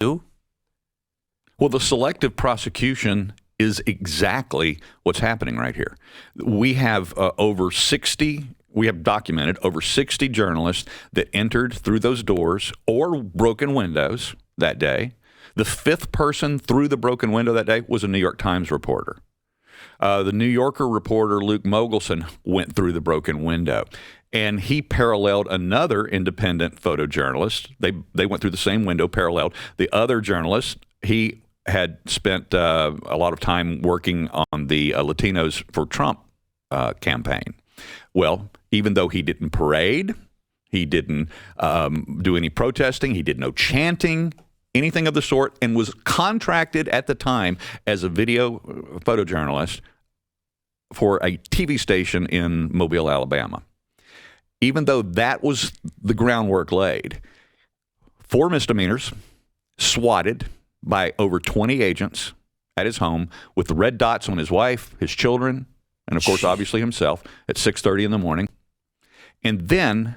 do? Well, the selective prosecution is exactly what's happening right here. We have we have documented over 60 journalists that entered through those doors or broken windows that day. The fifth person through the broken window that day was a New York Times reporter. The New Yorker reporter, Luke Mogelson, went through the broken window, and he paralleled another independent photojournalist. They went through the same window, paralleled. The other journalist, he had spent a lot of time working on the Latinos for Trump campaign. Well, even though he didn't parade, he didn't do any protesting, he did no chanting, anything of the sort, and was contracted at the time as a video photojournalist for a TV station in Mobile, Alabama. Even though that was the groundwork laid, 4 misdemeanors, swatted by over 20 agents at his home with the red dots on his wife, his children, and of course, obviously himself at 6:30 in the morning. And then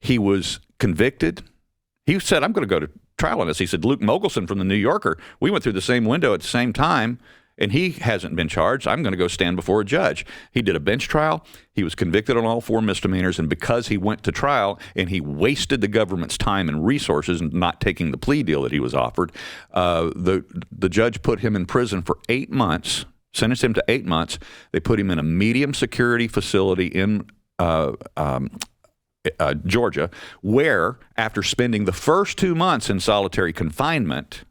he was convicted. He said, I'm going to go to trial on this. He said, Luke Mogelson from the New Yorker, we went through the same window at the same time, and he hasn't been charged. I'm going to go stand before a judge. He did a bench trial. He was convicted on all 4 misdemeanors, and because he went to trial and he wasted the government's time and resources in not taking the plea deal that he was offered, the judge put him in prison for 8 months, sentenced him to 8 months. They put him in a medium security facility in Georgia, where after spending the first 2 months in solitary confinement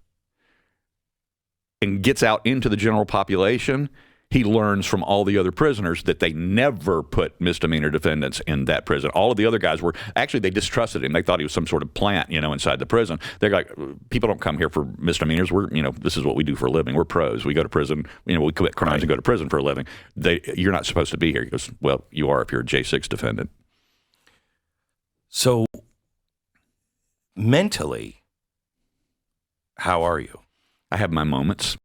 and gets out into the general population, he learns from all the other prisoners that they never put misdemeanor defendants in that prison. All of the other guys were, actually, they distrusted him. They thought he was some sort of plant, inside the prison. They're like, people don't come here for misdemeanors. This is what we do for a living. We're pros. We go to prison. We commit crimes and go to prison for a living. You're not supposed to be here. He goes, well, you are if you're a J6 defendant. So, mentally, how are you? I have my moments.